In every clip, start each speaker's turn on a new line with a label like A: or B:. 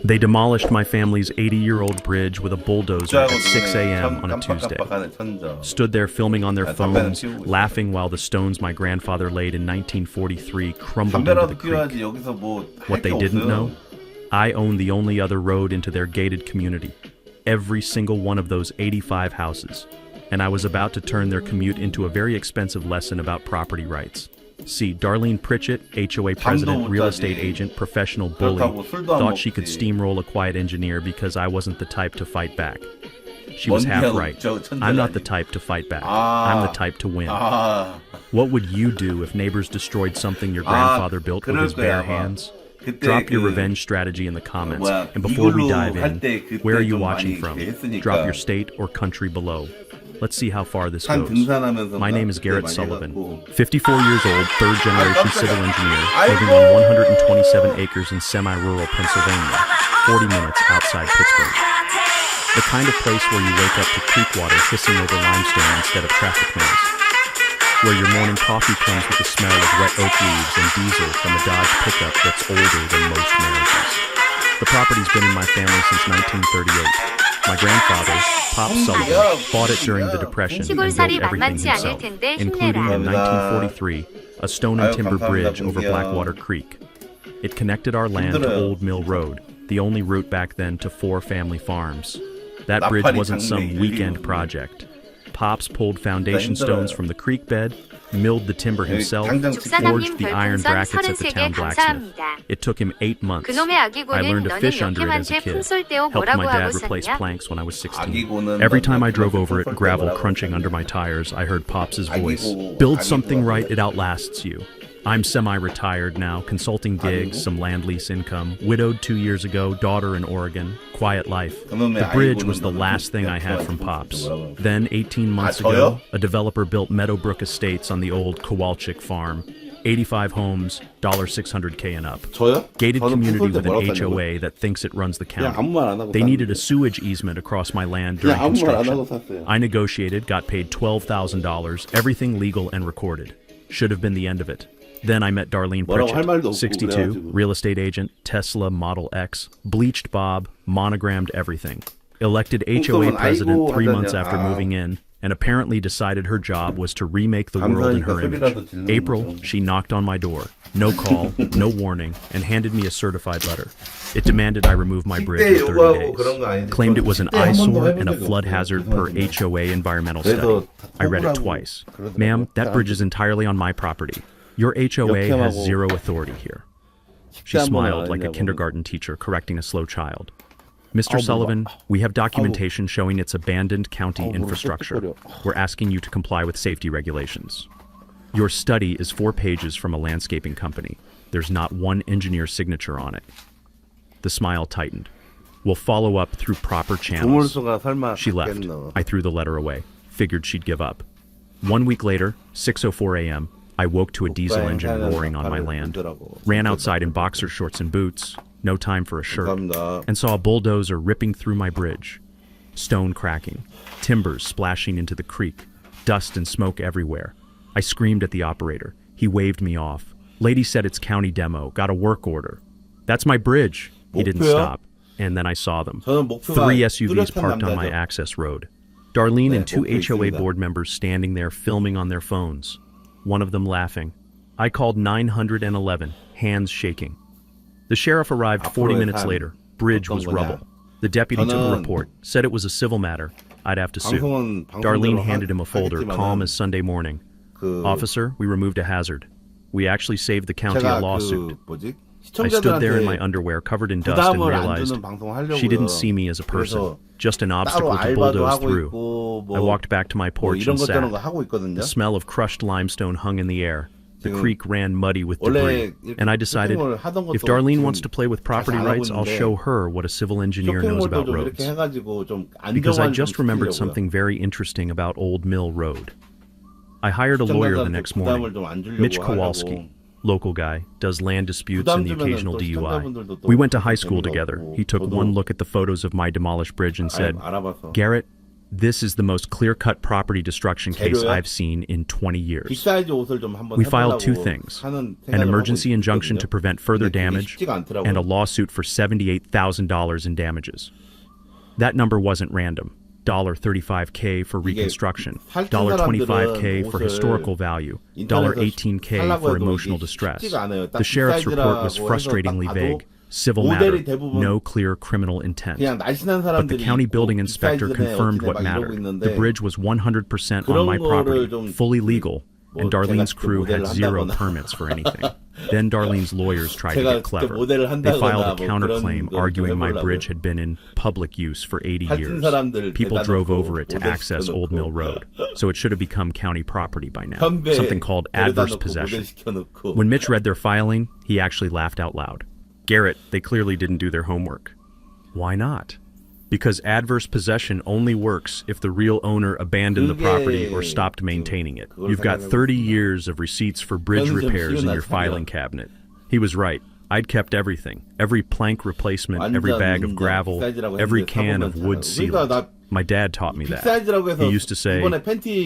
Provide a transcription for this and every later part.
A: They demolished my family's 80-year-old bridge with a bulldozer at 6 a.m. on a Tuesday. Stood there filming on their phones, laughing while the stones my grandfather laid in 1943 crumbled into the creek. What they didn't know? I owned the only other road into their gated community. Every single one of those 85 houses. And I was about to turn their commute into a very expensive lesson about property rights. See, Darlene Pritchett, HOA president, real estate agent, professional bully, thought she could steamroll a quiet engineer because I wasn't the type to fight back. She was half right. I'm not the type to fight back. I'm the type to win. What would you do if neighbors destroyed something your grandfather built with his bare hands? Drop your revenge strategy in the comments. And before we dive in, where are you watching from? Drop your state or country below. Let's see how far this goes. My name is Garrett Sullivan, 54 years old, third-generation civil engineer, living on 127 acres in semi-rural Pennsylvania, 40 minutes outside Pittsburgh. The kind of place where you wake up to creek water hissing over limestone instead of traffic noise. Where your morning coffee comes with the smell of wet oak leaves and diesel from a Dodge pickup that's older than most marriages. The property's been in my family since 1938. My grandfather, Pop Sullivan, bought it during the Depression and built everything himself, including in 1943 a stone and timber bridge over Blackwater Creek. It connected our land to Old Mill Road, the only route back then to 4 family farms. That bridge wasn't some weekend project. Pops pulled foundation stones from the creek bed, milled the timber himself, forged the iron brackets at the town blacksmith. It took him 8 months. I learned to fish under it as a kid, helped my dad replace planks when I was 16. Every time I drove over it, gravel crunching under my tires, I heard Pops' voice. Build something right, it outlasts you. I'm semi-retired now, consulting gigs, some land lease income, widowed 2 years ago, daughter in Oregon, quiet life. The bridge was the last thing I had from Pops. Then, 18 months ago, a developer built Meadowbrook Estates on the old Kowalczyk farm. 85 homes, $600K and up. Gated community with an HOA that thinks it runs the county. They needed a sewage easement across my land during construction. I negotiated, got paid $12,000, everything legal and recorded. Should have been the end of it. Then I met Darlene Pritchett, 62, real estate agent, Tesla Model X, bleached bob, monogrammed everything. Elected HOA president 3 months after moving in, and apparently decided her job was to remake the world in her image. April, she knocked on my door. No call, no warning, and handed me a certified letter. It demanded I remove my bridge in 30 days. Claimed it was an eyesore and a flood hazard per HOA environmental study. I read it twice. Ma'am, that bridge is entirely on my property. Your HOA has zero authority here. She smiled like a kindergarten teacher correcting a slow child. Mr. Sullivan, we have documentation showing it's abandoned county infrastructure. We're asking you to comply with safety regulations. Your study is 4 pages from a landscaping company. There's not one engineer's signature on it. The smile tightened. We'll follow up through proper channels. She left. I threw the letter away. Figured she'd give up. 1 week later, 6:04 a.m., I woke to a diesel engine roaring on my land. Ran outside in boxer shorts and boots, no time for a shirt, and saw a bulldozer ripping through my bridge. Stone cracking, timbers splashing into the creek, dust and smoke everywhere. I screamed at the operator. He waved me off. Lady said it's county demo, got a work order. That's my bridge. He didn't stop. And then I saw them. 3 SUVs parked on my access road. Darlene and 2 HOA board members standing there filming on their phones. One of them laughing. I called 911, hands shaking. The sheriff arrived 40 minutes later. Bridge was rubble. The deputy took a report, said it was a civil matter. I'd have to sue. Darlene handed him a folder, calm as Sunday morning. Officer, we removed a hazard. We actually saved the county a lawsuit. I stood there in my underwear, covered in dust, and realized she didn't see me as a person, just an obstacle to bulldoze through. I walked back to my porch and sat. The smell of crushed limestone hung in the air. The creek ran muddy with debris. And I decided, if Darlene wants to play with property rights, I'll show her what a civil engineer knows about roads. Because I just remembered something very interesting about Old Mill Road. I hired a lawyer the next morning, Mitch Kowalski. Local guy, does land disputes and the occasional DUI. We went to high school together. He took one look at the photos of my demolished bridge and said, Garrett, This is the most clear-cut property destruction case I've seen in 20 years. We filed two things, an emergency injunction to prevent further damage and a lawsuit for $78,000 in damages. That number wasn't random. $35K for reconstruction, $25K for historical value, $18K for emotional distress. The sheriff's report was frustratingly vague. Civil matter, no clear criminal intent. But the county building inspector confirmed what mattered. The bridge was 100% on my property, fully legal, and Darlene's crew had zero permits for anything. Then Darlene's lawyers tried to get clever. They filed a counterclaim arguing my bridge had been in public use for 80 years. People drove over it to access Old Mill Road, so it should have become county property by now, something called adverse possession. When Mitch read their filing, he actually laughed out loud. Garrett, they clearly didn't do their homework. Why not? Because adverse possession only works if the real owner abandoned the property or stopped maintaining it. You've got 30 years of receipts for bridge repairs in your filing cabinet. He was right. I'd kept everything. Every plank replacement, every bag of gravel, every can of wood sealant. My dad taught me that. He used to say,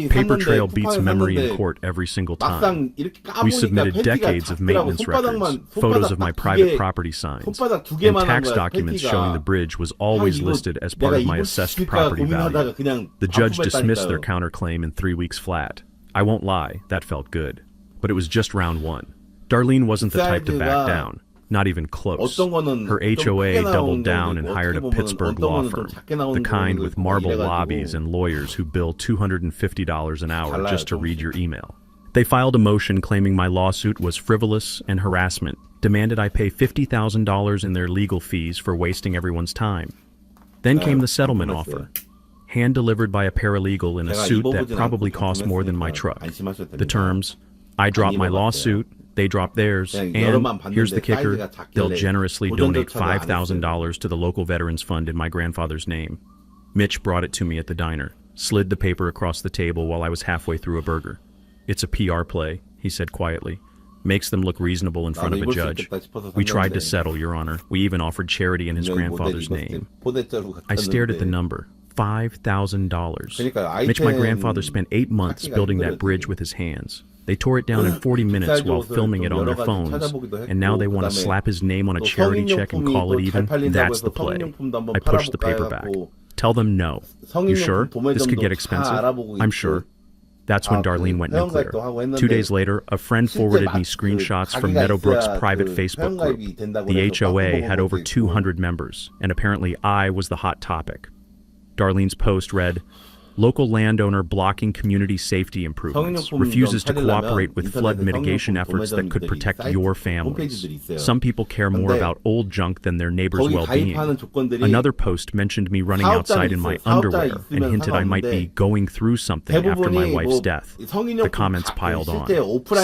A: paper trail beats memory in court every single time. We submitted decades of maintenance records, photos of my private property signs, and tax documents showing the bridge was always listed as part of my assessed property value. The judge dismissed their counterclaim in 3 weeks flat. I won't lie, that felt good. But it was just round one. Darlene wasn't the type to back down. Not even close. Her HOA doubled down and hired a Pittsburgh law firm, the kind with marble lobbies and lawyers who bill $250 an hour just to read your email. They filed a motion claiming my lawsuit was frivolous and harassment, demanded I pay $50,000 in their legal fees for wasting everyone's time. Then came the settlement offer, hand-delivered by a paralegal in a suit that probably cost more than my truck. The terms, I drop my lawsuit, they drop theirs, and here's the kicker, they'll generously donate $5,000 to the local veterans fund in my grandfather's name. Mitch brought it to me at the diner, slid the paper across the table while I was halfway through a burger. It's a PR play, he said quietly. Makes them look reasonable in front of a judge. We tried to settle, Your Honor. We even offered charity in his grandfather's name. I stared at the number. $5,000. Mitch, my grandfather, spent 8 months building that bridge with his hands. They tore it down in 40 minutes while filming it on their phones, and now they want to slap his name on a charity check and call it even? That's the play. I pushed the paper back. Tell them no. You sure? This could get expensive? I'm sure. That's when Darlene went nuclear. 2 days later, a friend forwarded me screenshots from Meadowbrook's private Facebook group. The HOA had over 200 members, and apparently I was the hot topic. Darlene's post read, local landowner blocking community safety improvements, refuses to cooperate with flood mitigation efforts that could protect your families. Some people care more about old junk than their neighbor's well-being. Another post mentioned me running outside in my underwear and hinted I might be going through something after my wife's death. The comments piled on.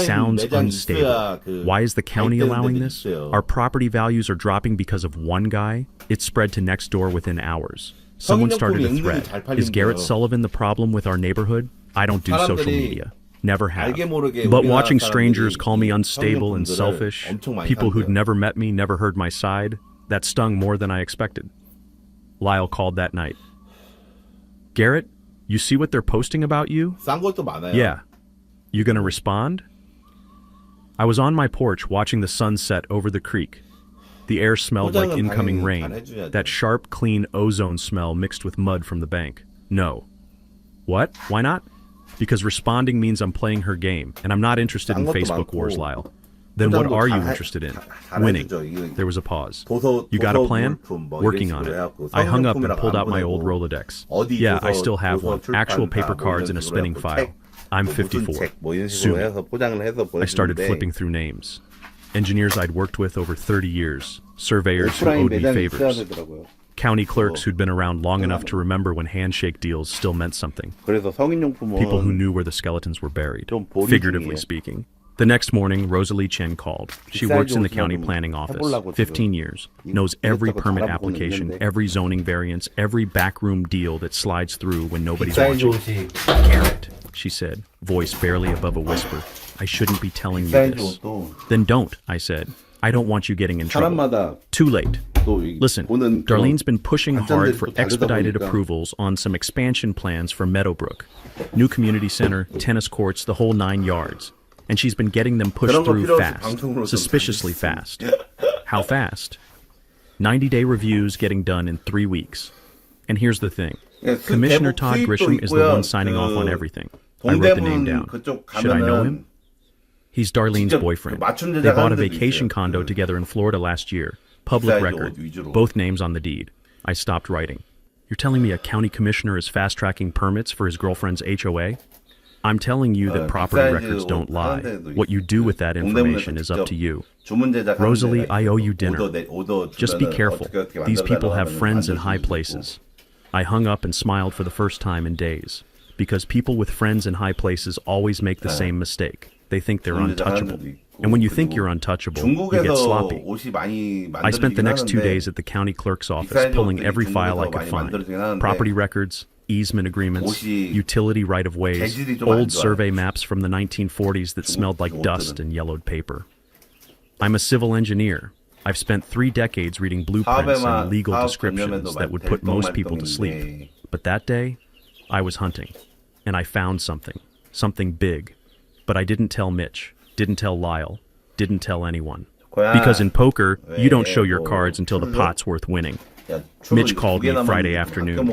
A: Sounds unstable. Why is the county allowing this? Our property values are dropping because of one guy? It spread to next door within hours. Someone started a thread. Is Garrett Sullivan the problem with our neighborhood? I don't do social media. Never have. But watching strangers call me unstable and selfish, people who'd never met me, never heard my side, that stung more than I expected. Lyle called that night. Garrett, you see what they're posting about you? Yeah. You gonna respond? I was on my porch watching the sun set over the creek. The air smelled like incoming rain, that sharp, clean ozone smell mixed with mud from the bank. No. What? Why not? Because responding means I'm playing her game, and I'm not interested in Facebook wars, Lyle. Then what are you interested in? Winning. There was a pause. You got a plan? Working on it. I hung up and pulled out my old Rolodex. Yeah, I still have one. Actual paper cards in a spinning file. I'm 54. Soon. I started flipping through names. Engineers I'd worked with over 30 years, surveyors who owed me favors, county clerks who'd been around long enough to remember when handshake deals still meant something, people who knew where the skeletons were buried, figuratively speaking. The next morning, Rosalie Chen called. She works in the county planning office, 15 years, knows every permit application, every zoning variance, every backroom deal that slides through when nobody's watching. Garrett, she said, voice barely above a whisper. I shouldn't be telling you this. Then don't, I said. I don't want you getting in trouble. Too late. Listen, Darlene's been pushing hard for expedited approvals on some expansion plans for Meadowbrook. New community center, tennis courts, the whole 9 yards. And she's been getting them pushed through fast, suspiciously fast. How fast? 90-day reviews getting done in 3 weeks. And here's the thing. Commissioner Todd Grisham is the one signing off on everything. I wrote the name down. Should I know him? He's Darlene's boyfriend. They bought a vacation condo together in Florida last year. Public record. Both names on the deed. I stopped writing. You're telling me a county commissioner is fast-tracking permits for his girlfriend's HOA? I'm telling you that property records don't lie. What you do with that information is up to you. Rosalie, I owe you dinner. Just be careful. These people have friends in high places. I hung up and smiled for the first time in days. Because people with friends in high places always make the same mistake. They think they're untouchable. And when you think you're untouchable, you get sloppy. I spent the next 2 days at the county clerk's office pulling every file I could find. Property records, easement agreements, utility right-of-ways, old survey maps from the 1940s that smelled like dust and yellowed paper. I'm a civil engineer. I've spent 3 decades reading blueprints and legal descriptions that would put most people to sleep. But that day, I was hunting, and I found something. Something big. But I didn't tell Mitch, didn't tell Lyle, didn't tell anyone. Because in poker, you don't show your cards until the pot's worth winning. Mitch called me Friday afternoon.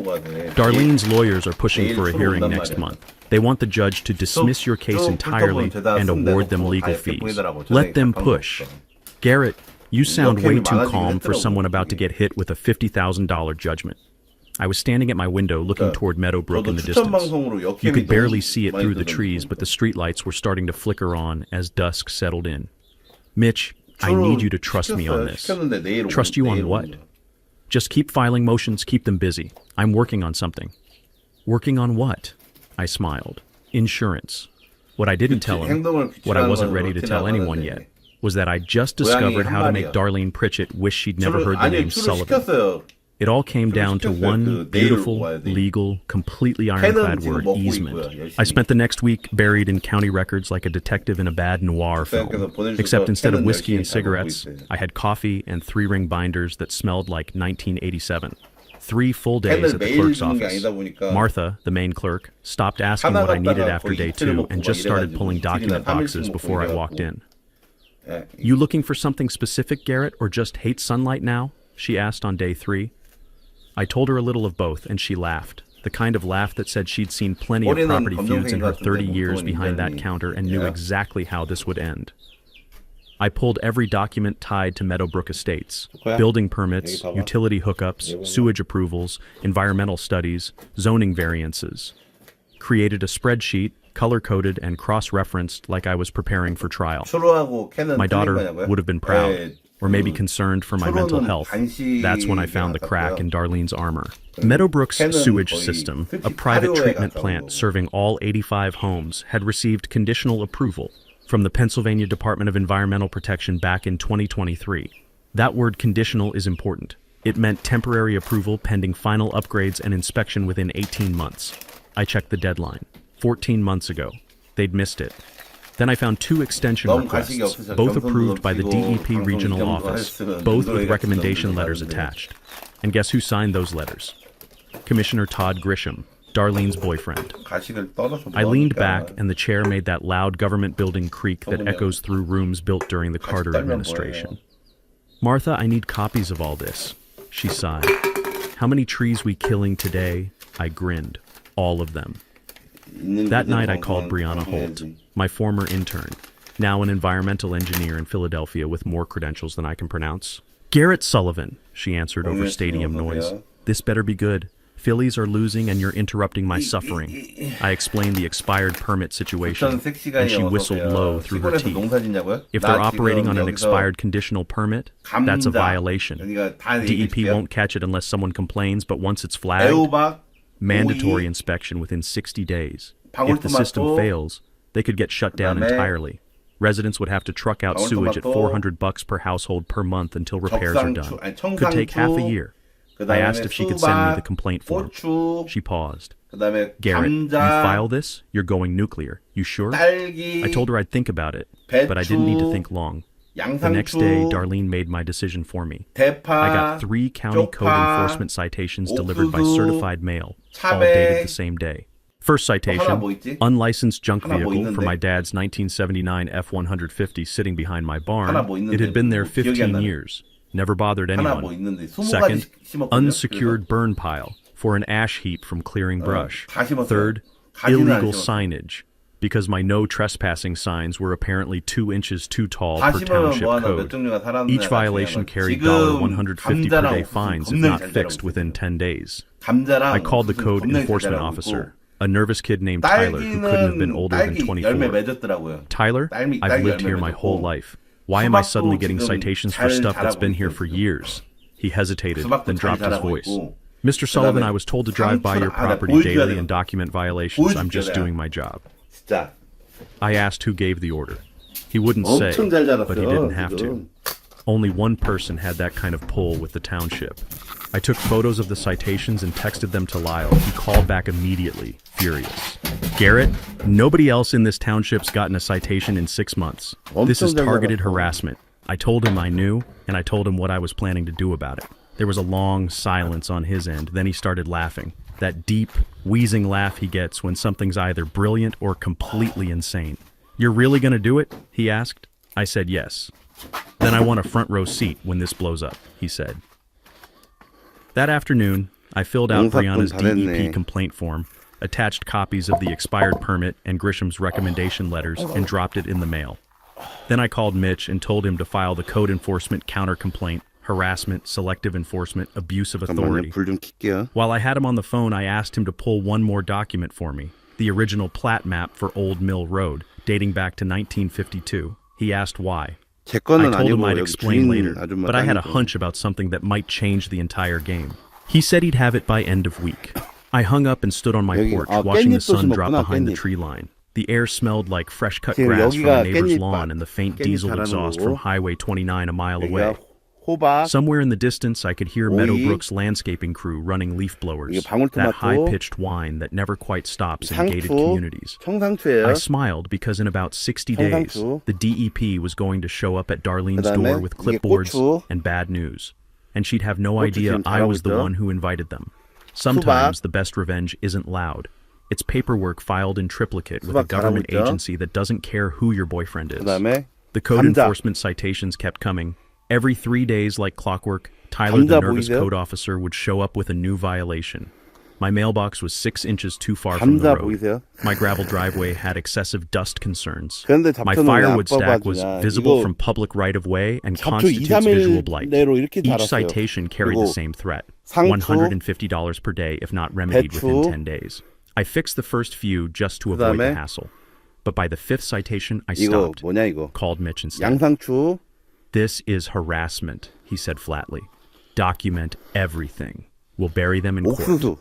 A: Darlene's lawyers are pushing for a hearing next month. They want the judge to dismiss your case entirely and award them legal fees. Let them push. Garrett, you sound way too calm for someone about to get hit with a $50,000 judgment. I was standing at my window looking toward Meadowbrook in the distance. You could barely see it through the trees, but the streetlights were starting to flicker on as dusk settled in. Mitch, I need you to trust me on this. Trust you on what? Just keep filing motions, keep them busy. I'm working on something. Working on what? I smiled. Insurance. What I didn't tell him, what I wasn't ready to tell anyone yet, was that I just discovered how to make Darlene Pritchett wish she'd never heard the name Sullivan. It all came down to one beautiful, legal, completely ironclad word, easement. I spent the next week buried in county records like a detective in a bad noir film. Except instead of whiskey and cigarettes, I had coffee and 3-ring binders that smelled like 1987. 3 full days at the clerk's office. Martha, the main clerk, stopped asking what I needed after day 2 and just started pulling document boxes before I walked in. You looking for something specific, Garrett, or just hate sunlight now? She asked on day 3. I told her a little of both, and she laughed. The kind of laugh that said she'd seen plenty of property feuds in her 30 years behind that counter and knew exactly how this would end. I pulled every document tied to Meadowbrook Estates. Building permits, utility hookups, sewage approvals, environmental studies, zoning variances. Created a spreadsheet, color-coded and cross-referenced like I was preparing for trial. My daughter would have been proud. Or maybe concerned for my mental health. That's when I found the crack in Darlene's armor. Meadowbrook's sewage system, a private treatment plant serving all 85 homes, had received conditional approval from the Pennsylvania Department of Environmental Protection back in 2023. That word conditional is important. It meant temporary approval pending final upgrades and inspection within 18 months. I checked the deadline. 14 months ago. They'd missed it. Then I found 2 extension requests, both approved by the DEP regional office, both with recommendation letters attached. And guess who signed those letters? Commissioner Todd Grisham, Darlene's boyfriend. I leaned back and the chair made that loud government building creak that echoes through rooms built during the Carter administration. Martha, I need copies of all this, she sighed. How many trees we killing today? I grinned. All of them. That night I called Brianna Holt, my former intern, now an environmental engineer in Philadelphia with more credentials than I can pronounce. Garrett Sullivan, she answered over stadium noise. This better be good. Phillies are losing and you're interrupting my suffering. I explained the expired permit situation, and she whistled low through her teeth. If they're operating on an expired conditional permit, that's a violation. DEP won't catch it unless someone complains, but once it's flagged, mandatory inspection within 60 days. If the system fails, they could get shut down entirely. Residents would have to truck out sewage at $400 per household per month until repairs are done. Could take half a year. I asked if she could send me the complaint form. She paused. Garrett, you file this, you're going nuclear. You sure? I told her I'd think about it, but I didn't need to think long. The next day, Darlene made my decision for me. I got 3 county code enforcement citations delivered by certified mail, all dated the same day. First citation, unlicensed junk vehicle for my dad's 1979 F-150 sitting behind my barn. It had been there 15 years. Never bothered anyone. Second, unsecured burn pile for an ash heap from clearing brush. Third, illegal signage, because my no trespassing signs were apparently 2 inches too tall per township code. Each violation carried $150 per day fines if not fixed within 10 days. I called the code enforcement officer, a nervous kid named Tyler who couldn't have been older than 24. Tyler, I've lived here my whole life. Why am I suddenly getting citations for stuff that's been here for years? He hesitated, then dropped his voice. Mr. Sullivan, I was told to drive by your property daily and document violations. I'm just doing my job. I asked who gave the order. He wouldn't say, but he didn't have to. Only one person had that kind of pull with the township. I took photos of the citations and texted them to Lyle. He called back immediately, furious. Garrett, nobody else in this township's gotten a citation in 6 months. This is targeted harassment. I told him I knew, and I told him what I was planning to do about it. There was a long silence on his end. Then he started laughing. That deep, wheezing laugh he gets when something's either brilliant or completely insane. You're really gonna do it? He asked. I said yes. Then I want a front row seat when this blows up, he said. That afternoon, I filled out Brianna's DEP complaint form, attached copies of the expired permit and Grisham's recommendation letters, and dropped it in the mail. Then I called Mitch and told him to file the code enforcement counter complaint, harassment, selective enforcement, abuse of authority. While I had him on the phone, I asked him to pull one more document for me, the original plat map for Old Mill Road, dating back to 1952. He asked why. I told him I'd explain later, but I had a hunch about something that might change the entire game. He said he'd have it by end of week. I hung up and stood on my porch, watching the sun drop behind the tree line. The air smelled like fresh-cut grass from a neighbor's lawn and the faint diesel exhaust from Highway 29 a mile away. Somewhere in the distance, I could hear Meadowbrook's landscaping crew running leaf blowers, that high-pitched whine that never quite stops in gated communities. I smiled because in about 60 days, the DEP was going to show up at Darlene's door with clipboards and bad news, and she'd have no idea I was the one who invited them. Sometimes the best revenge isn't loud. It's paperwork filed in triplicate with a government agency that doesn't care who your boyfriend is. The code enforcement citations kept coming. Every 3 days, like clockwork, Tyler, the nervous code officer, would show up with a new violation. My mailbox was 6 inches too far from the road. My gravel driveway had excessive dust concerns. My firewood stack was visible from public right-of-way and constitutes visual blight. Each citation carried the same threat, $150 per day if not remedied within 10 days. I fixed the first few just to avoid the hassle. But by the 5th citation, I stopped, called Mitch instead. This is harassment, he said flatly. Document everything. We'll bury them in court.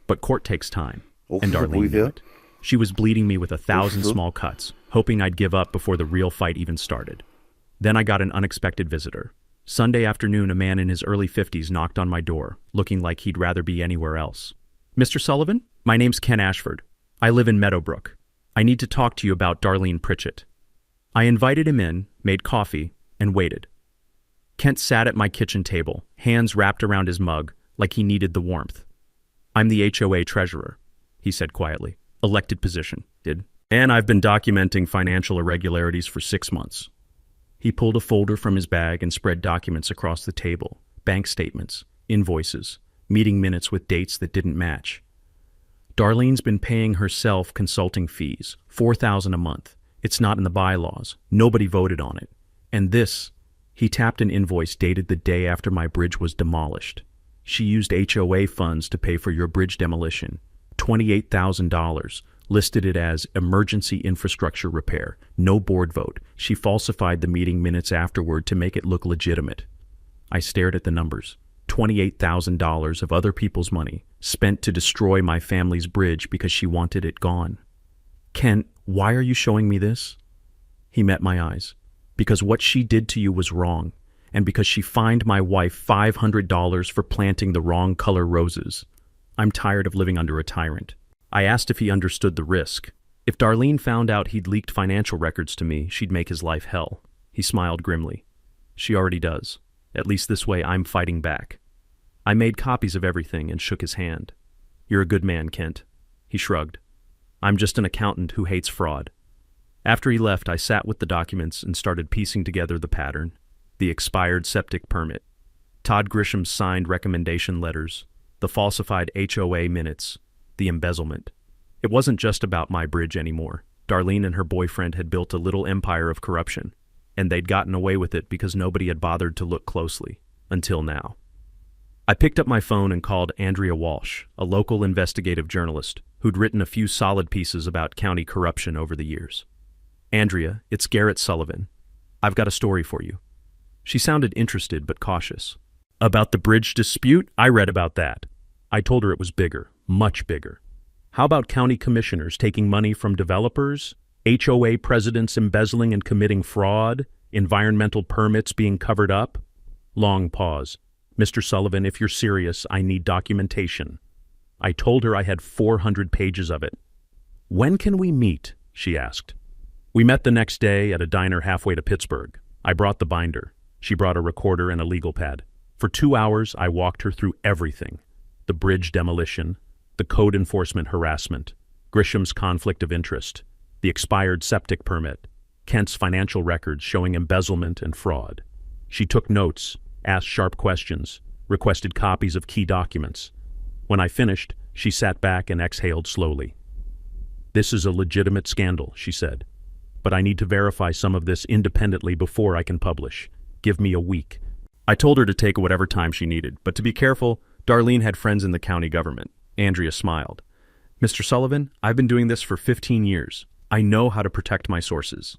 A: But court takes time, and Darlene knew it. She was bleeding me with 1,000 small cuts, hoping I'd give up before the real fight even started. Then I got an unexpected visitor. Sunday afternoon, a man in his early 50s knocked on my door, looking like he'd rather be anywhere else. Mr. Sullivan, my name's Ken Ashford. I live in Meadowbrook. I need to talk to you about Darlene Pritchett. I invited him in, made coffee, and waited. Kent sat at my kitchen table, hands wrapped around his mug, like he needed the warmth. I'm the HOA treasurer, he said quietly. Elected position, and I've been documenting financial irregularities for 6 months. He pulled a folder from his bag and spread documents across the table, bank statements, invoices, meeting minutes with dates that didn't match. Darlene's been paying herself consulting fees, $4,000 a month. It's not in the bylaws. Nobody voted on it. And this, he tapped an invoice dated the day after my bridge was demolished. She used HOA funds to pay for your bridge demolition, $28,000, listed it as emergency infrastructure repair, no board vote. She falsified the meeting minutes afterward to make it look legitimate. I stared at the numbers. $28,000 of other people's money, spent to destroy my family's bridge because she wanted it gone. Kent, why are you showing me this? He met my eyes. Because what she did to you was wrong, and because she fined my wife $500 for planting the wrong color roses. I'm tired of living under a tyrant. I asked if he understood the risk. If Darlene found out he'd leaked financial records to me, she'd make his life hell. He smiled grimly. She already does. At least this way I'm fighting back. I made copies of everything and shook his hand. You're a good man, Kent. He shrugged. I'm just an accountant who hates fraud. After he left, I sat with the documents and started piecing together the pattern, the expired septic permit, Todd Grisham's signed recommendation letters, the falsified HOA minutes, the embezzlement. It wasn't just about my bridge anymore. Darlene and her boyfriend had built a little empire of corruption, and they'd gotten away with it because nobody had bothered to look closely, until now. I picked up my phone and called Andrea Walsh, a local investigative journalist who'd written a few solid pieces about county corruption over the years. Andrea, it's Garrett Sullivan. I've got a story for you. She sounded interested but cautious. About the bridge dispute? I read about that. I told her it was bigger, much bigger. How about county commissioners taking money from developers, HOA presidents embezzling and committing fraud, environmental permits being covered up? Long pause. Mr. Sullivan, if you're serious, I need documentation. I told her I had 400 pages of it. When can we meet? She asked. We met the next day at a diner halfway to Pittsburgh. I brought the binder. She brought a recorder and a legal pad. For 2 hours, I walked her through everything. The bridge demolition, the code enforcement harassment, Grisham's conflict of interest, the expired septic permit, Kent's financial records showing embezzlement and fraud. She took notes, asked sharp questions, requested copies of key documents. When I finished, she sat back and exhaled slowly. This is a legitimate scandal, she said. But I need to verify some of this independently before I can publish. Give me a week. I told her to take whatever time she needed, but to be careful, Darlene had friends in the county government. Andrea smiled. Mr. Sullivan, I've been doing this for 15 years. I know how to protect my sources.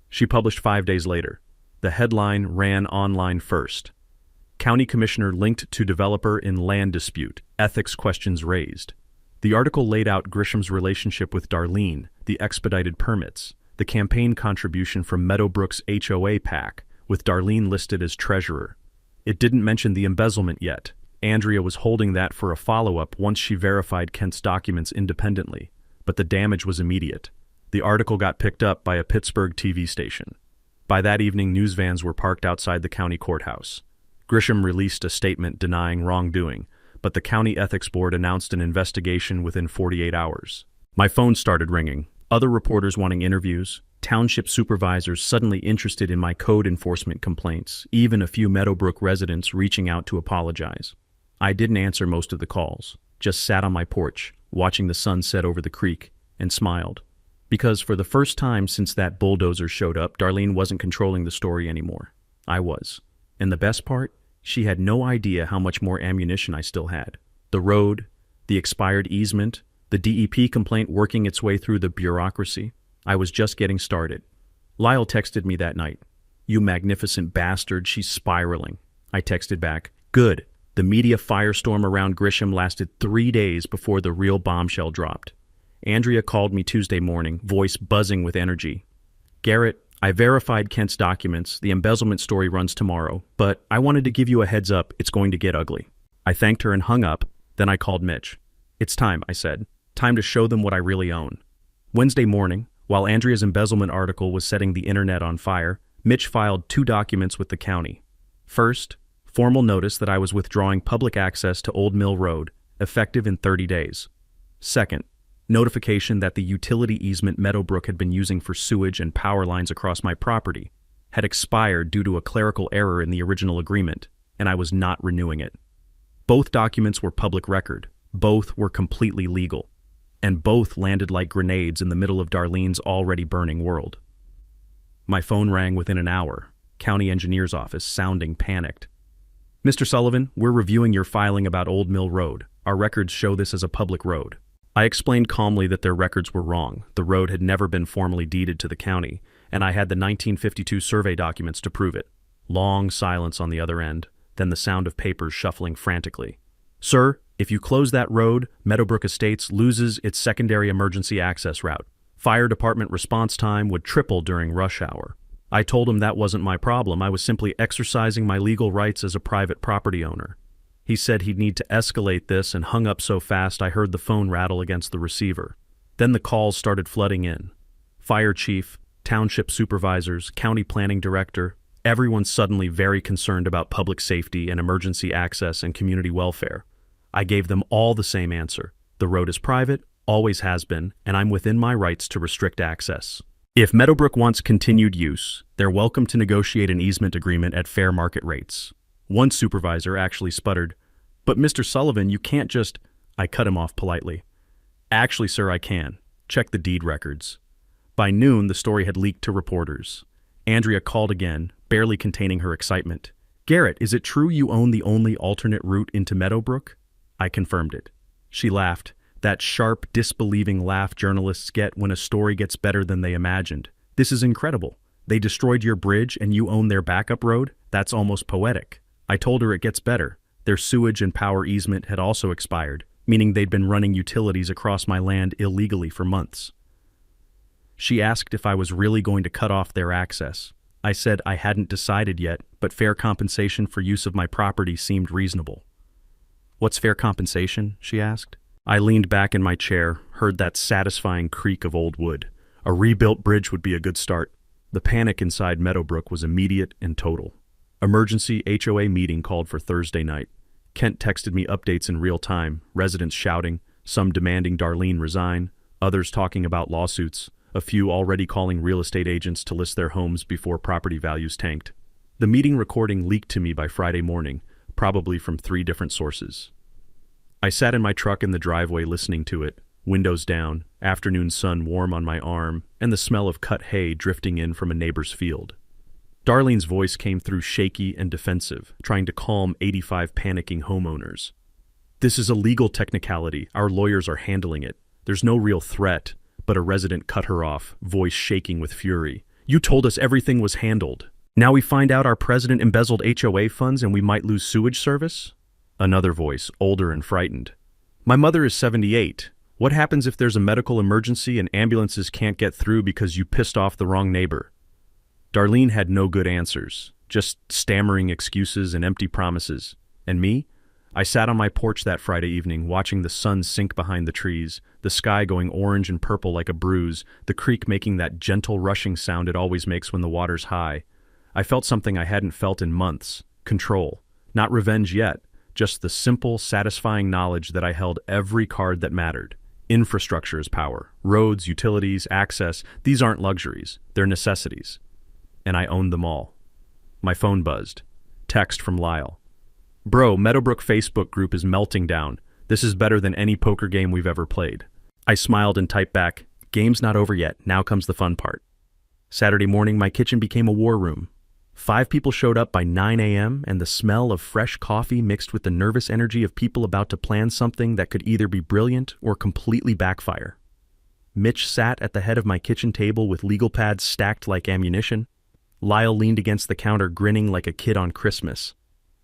A: She published 5 days later. The headline ran online first. County Commissioner linked to developer in land dispute. Ethics questions raised. The article laid out Grisham's relationship with Darlene, the expedited permits, the campaign contribution from Meadowbrook's HOA PAC, with Darlene listed as treasurer. It didn't mention the embezzlement yet. Andrea was holding that for a follow-up once she verified Kent's documents independently, but the damage was immediate. The article got picked up by a Pittsburgh TV station. By that evening, news vans were parked outside the county courthouse. Grisham released a statement denying wrongdoing, but the county ethics board announced an investigation within 48 hours. My phone started ringing. Other reporters wanting interviews, township supervisors suddenly interested in my code enforcement complaints, even a few Meadowbrook residents reaching out to apologize. I didn't answer most of the calls, just sat on my porch, watching the sun set over the creek, and smiled. Because for the first time since that bulldozer showed up, Darlene wasn't controlling the story anymore. I was. And the best part? She had no idea how much more ammunition I still had. The road, the expired easement, the DEP complaint working its way through the bureaucracy. I was just getting started. Lyle texted me that night. You magnificent bastard, she's spiraling. I texted back, good. The media firestorm around Grisham lasted 3 days before the real bombshell dropped. Andrea called me Tuesday morning, voice buzzing with energy. Garrett, I verified Kent's documents. The embezzlement story runs tomorrow, but I wanted to give you a heads up, it's going to get ugly. I thanked her and hung up, then I called Mitch. It's time, I said. Time to show them what I really own. Wednesday morning, while Andrea's embezzlement article was setting the internet on fire, Mitch filed 2 documents with the county. First, formal notice that I was withdrawing public access to Old Mill Road, effective in 30 days. Second, notification that the utility easement Meadowbrook had been using for sewage and power lines across my property had expired due to a clerical error in the original agreement, and I was not renewing it. Both documents were public record. Both were completely legal. And both landed like grenades in the middle of Darlene's already burning world. My phone rang within an hour, county engineer's office sounding panicked. Mr. Sullivan, we're reviewing your filing about Old Mill Road. Our records show this as a public road. I explained calmly that their records were wrong. The road had never been formally deeded to the county, and I had the 1952 survey documents to prove it. Long silence on the other end, then the sound of papers shuffling frantically. Sir, if you close that road, Meadowbrook Estates loses its secondary emergency access route. Fire department response time would triple during rush hour. I told him that wasn't my problem. I was simply exercising my legal rights as a private property owner. He said he'd need to escalate this and hung up so fast I heard the phone rattle against the receiver. Then the calls started flooding in. Fire chief, township supervisors, county planning director. Everyone's suddenly very concerned about public safety and emergency access and community welfare. I gave them all the same answer. The road is private, always has been, and I'm within my rights to restrict access. If Meadowbrook wants continued use, they're welcome to negotiate an easement agreement at fair market rates. One supervisor actually sputtered, "But Mr. Sullivan, you can't just—" I cut him off politely. "Actually, sir, I can. Check the deed records." By noon, the story had leaked to reporters. Andrea called again, barely containing her excitement. "Garrett, is it true you own the only alternate route into Meadowbrook?" I confirmed it. She laughed, that sharp, disbelieving laugh journalists get when a story gets better than they imagined. "This is incredible. They destroyed your bridge and you own their backup road? That's almost poetic." I told her it gets better. Their sewage and power easement had also expired, meaning they'd been running utilities across my land illegally for months. She asked if I was really going to cut off their access. I said I hadn't decided yet, but fair compensation for use of my property seemed reasonable. "What's fair compensation?" she asked. I leaned back in my chair, heard that satisfying creak of old wood. A rebuilt bridge would be a good start. The panic inside Meadowbrook was immediate and total. Emergency HOA meeting called for Thursday night. Kent texted me updates in real time, residents shouting, some demanding Darlene resign, others talking about lawsuits, a few already calling real estate agents to list their homes before property values tanked. The meeting recording leaked to me by Friday morning, probably from 3 different sources. I sat in my truck in the driveway listening to it, windows down, afternoon sun warm on my arm, and the smell of cut hay drifting in from a neighbor's field. Darlene's voice came through shaky and defensive, trying to calm 85 panicking homeowners. "This is a legal technicality. Our lawyers are handling it. There's no real threat." But a resident cut her off, voice shaking with fury. "You told us everything was handled. Now we find out our president embezzled HOA funds and we might lose sewage service?" Another voice, older and frightened. "My mother is 78. What happens if there's a medical emergency and ambulances can't get through because you pissed off the wrong neighbor?" Darlene had no good answers, just stammering excuses and empty promises. And me? I sat on my porch that Friday evening, watching the sun sink behind the trees, the sky going orange and purple like a bruise, the creek making that gentle rushing sound it always makes when the water's high. I felt something I hadn't felt in months. Control. Not revenge yet, just the simple, satisfying knowledge that I held every card that mattered. Infrastructure is power. Roads, utilities, access, these aren't luxuries. They're necessities. And I owned them all. My phone buzzed. Text from Lyle. "Bro, Meadowbrook Facebook group is melting down. This is better than any poker game we've ever played." I smiled and typed back, "Game's not over yet. Now comes the fun part." Saturday morning, my kitchen became a war room. 5 people showed up by 9 a.m., and the smell of fresh coffee mixed with the nervous energy of people about to plan something that could either be brilliant or completely backfire. Mitch sat at the head of my kitchen table with legal pads stacked like ammunition. Lyle leaned against the counter grinning like a kid on Christmas.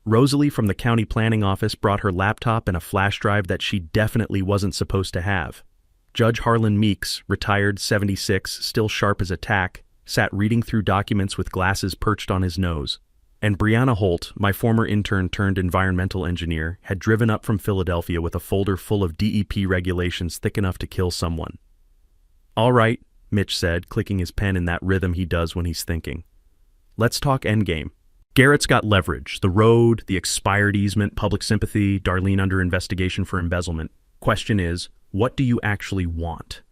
A: Rosalie from the county planning office brought her laptop and a flash drive that she definitely wasn't supposed to have. Judge Harlan Meeks, retired 76, still sharp as a tack, sat reading through documents with glasses perched on his nose. And Brianna Holt, my former intern turned environmental engineer, had driven up from Philadelphia with a folder full of DEP regulations thick enough to kill someone. "All right," Mitch said, clicking his pen in that rhythm he does when he's thinking. "Let's talk endgame. Garrett's got leverage, the road, the expired easement, public sympathy, Darlene under investigation for embezzlement. Question is, what do you actually want?"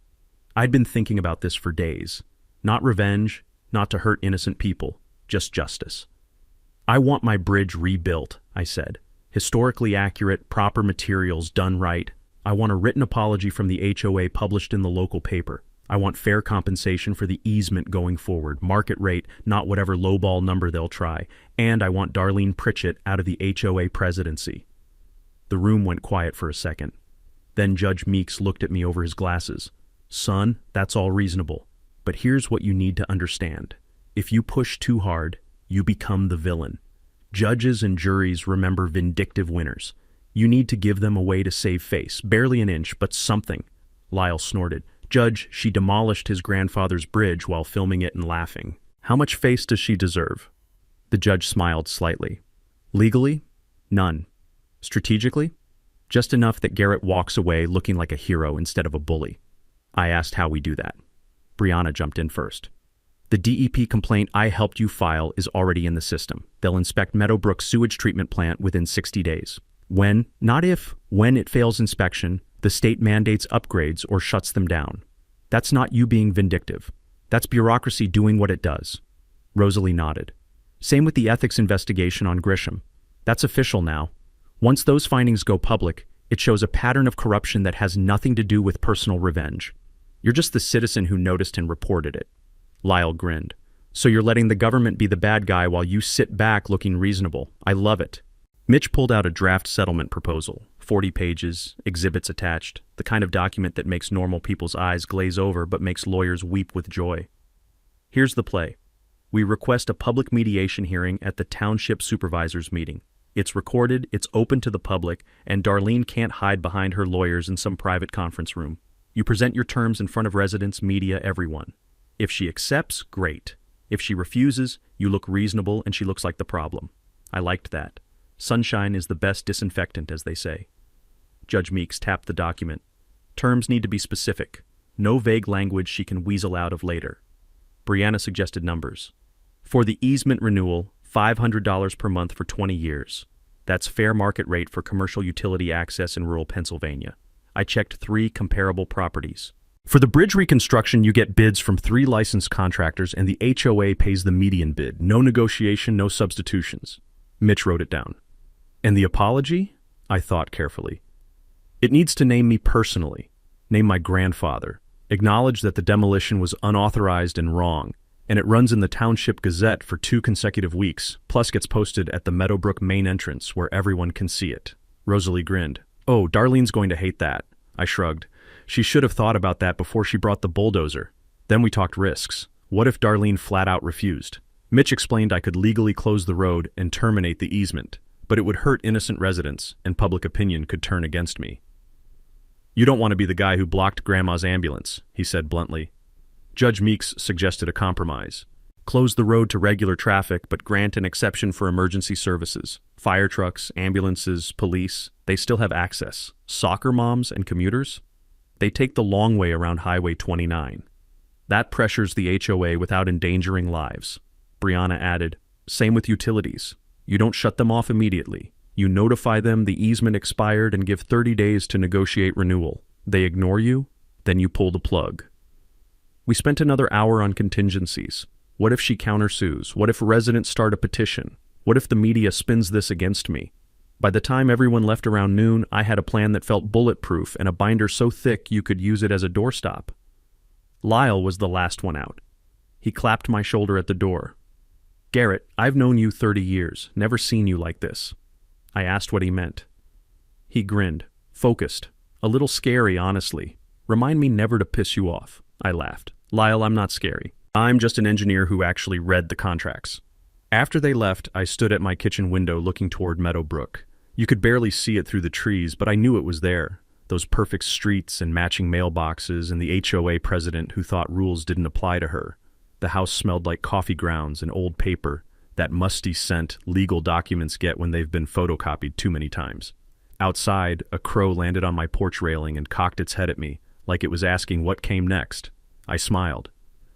A: I'd been thinking about this for days. Not revenge, not to hurt innocent people, just justice. "I want my bridge rebuilt," I said. "Historically accurate, proper materials, done right. I want a written apology from the HOA published in the local paper. I want fair compensation for the easement going forward, market rate, not whatever lowball number they'll try. And I want Darlene Pritchett out of the HOA presidency." The room went quiet for a second. Then Judge Meeks looked at me over his glasses. "Son, that's all reasonable. But here's what you need to understand. If you push too hard, you become the villain. Judges and juries remember vindictive winners. You need to give them a way to save face, barely an inch, but something." Lyle snorted. "Judge, she demolished his grandfather's bridge while filming it and laughing. How much face does she deserve?" The judge smiled slightly. "Legally? None. Strategically? Just enough that Garrett walks away looking like a hero instead of a bully." I asked how we do that. Brianna jumped in first. The DEP complaint I helped you file is already in the system. They'll inspect Meadowbrook sewage treatment plant within 60 days. When, not if, when it fails inspection, the state mandates upgrades or shuts them down. That's not you being vindictive. That's bureaucracy doing what it does. Rosalie nodded. Same with the ethics investigation on Grisham. That's official now. Once those findings go public, it shows a pattern of corruption that has nothing to do with personal revenge. You're just the citizen who noticed and reported it. Lyle grinned. So you're letting the government be the bad guy while you sit back looking reasonable. I love it. Mitch pulled out a draft settlement proposal, 40 pages, exhibits attached, the kind of document that makes normal people's eyes glaze over but makes lawyers weep with joy. Here's the play. We request a public mediation hearing at the township supervisors meeting. It's recorded, it's open to the public, and Darlene can't hide behind her lawyers in some private conference room. You present your terms in front of residents, media, everyone. If she accepts, great. If she refuses, you look reasonable and she looks like the problem. I liked that. Sunshine is the best disinfectant, as they say. Judge Meeks tapped the document. Terms need to be specific. No vague language she can weasel out of later. Brianna suggested numbers. For the easement renewal, $500 per month for 20 years. That's fair market rate for commercial utility access in rural Pennsylvania. I checked 3 comparable properties. For the bridge reconstruction, you get bids from 3 licensed contractors and the HOA pays the median bid. No negotiation, no substitutions. Mitch wrote it down. And the apology? I thought carefully. It needs to name me personally, name my grandfather, acknowledge that the demolition was unauthorized and wrong, and it runs in the Township Gazette for 2 consecutive weeks, plus gets posted at the Meadowbrook main entrance where everyone can see it. Rosalie grinned. Oh, Darlene's going to hate that. I shrugged. She should have thought about that before she brought the bulldozer. Then we talked risks. What if Darlene flat out refused? Mitch explained I could legally close the road and terminate the easement, but it would hurt innocent residents, and public opinion could turn against me. You don't want to be the guy who blocked Grandma's ambulance, he said bluntly. Judge Meeks suggested a compromise. Close the road to regular traffic, but grant an exception for emergency services. Fire trucks, ambulances, police, they still have access. Soccer moms and commuters? They take the long way around Highway 29. That pressures the HOA without endangering lives. Brianna added, same with utilities. You don't shut them off immediately. You notify them the easement expired and give 30 days to negotiate renewal. They ignore you, then you pull the plug. We spent another hour on contingencies. What if she countersues? What if residents start a petition? What if the media spins this against me? By the time everyone left around noon, I had a plan that felt bulletproof and a binder so thick you could use it as a doorstop. Lyle was the last one out. He clapped my shoulder at the door. Garrett, I've known you 30 years, never seen you like this. I asked what he meant. He grinned, focused, a little scary, honestly. Remind me never to piss you off. I laughed. Lyle, I'm not scary. I'm just an engineer who actually read the contracts. After they left, I stood at my kitchen window looking toward Meadowbrook. You could barely see it through the trees, but I knew it was there. Those perfect streets and matching mailboxes and the HOA president who thought rules didn't apply to her. The house smelled like coffee grounds and old paper, that musty scent legal documents get when they've been photocopied too many times. Outside, a crow landed on my porch railing and cocked its head at me, like it was asking what came next. I smiled.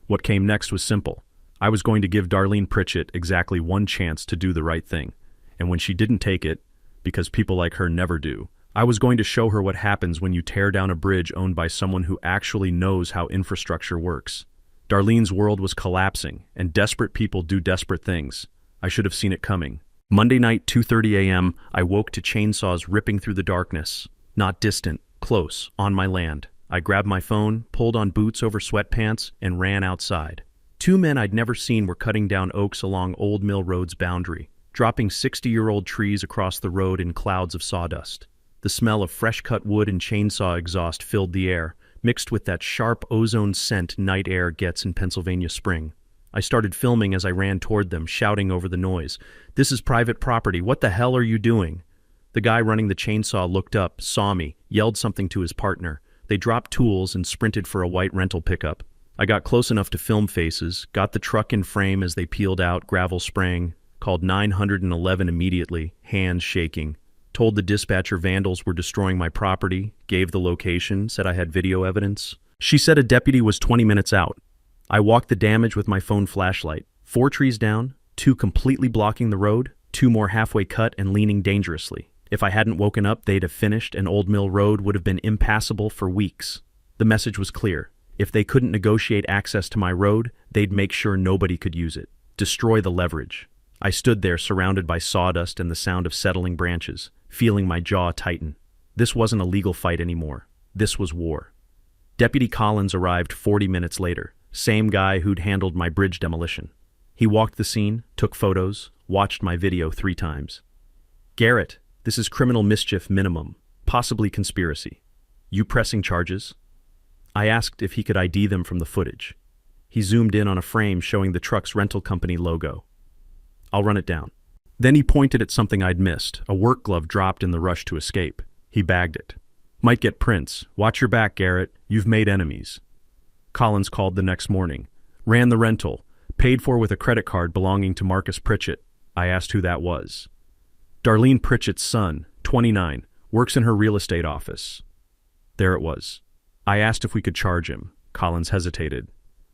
A: What came next was simple. I was going to give Darlene Pritchett exactly one chance to do the right thing, and when she didn't take it, because people like her never do, I was going to show her what happens when you tear down a bridge owned by someone who actually knows how infrastructure works. Darlene's world was collapsing, and desperate people do desperate things. I should have seen it coming. Monday night, 2:30 a.m., I woke to chainsaws ripping through the darkness. Not distant, close, on my land. I grabbed my phone, pulled on boots over sweatpants, and ran outside. 2 men I'd never seen were cutting down oaks along Old Mill Road's boundary, dropping 60-year-old trees across the road in clouds of sawdust. The smell of fresh-cut wood and chainsaw exhaust filled the air, mixed with that sharp ozone scent night air gets in Pennsylvania spring. I started filming as I ran toward them, shouting over the noise. "This is private property. What the hell are you doing?" The guy running the chainsaw looked up, saw me, yelled something to his partner. They dropped tools and sprinted for a white rental pickup. I got close enough to film faces, got the truck in frame as they peeled out, gravel spraying, called 911 immediately, hands shaking. Told the dispatcher vandals were destroying my property, gave the location, said I had video evidence. She said a deputy was 20 minutes out. I walked the damage with my phone flashlight. 4 trees down, 2 completely blocking the road, 2 more halfway cut and leaning dangerously. If I hadn't woken up, they'd have finished and Old Mill Road would have been impassable for weeks. The message was clear. If they couldn't negotiate access to my road, they'd make sure nobody could use it. Destroy the leverage. I stood there surrounded by sawdust and the sound of settling branches, feeling my jaw tighten. This wasn't a legal fight anymore. This was war. Deputy Collins arrived 40 minutes later, same guy who'd handled my bridge demolition. He walked the scene, took photos, watched my video 3 times. Garrett, this is criminal mischief minimum, possibly conspiracy. You pressing charges? I asked if he could ID them from the footage. He zoomed in on a frame showing the truck's rental company logo. I'll run it down. Then he pointed at something I'd missed, a work glove dropped in the rush to escape. He bagged it. Might get prints. Watch your back, Garrett. You've made enemies. Collins called the next morning. Ran the rental. Paid for with a credit card belonging to Marcus Pritchett. I asked who that was. Darlene Pritchett's son, 29, works in her real estate office. There it was. I asked if we could charge him. Collins hesitated.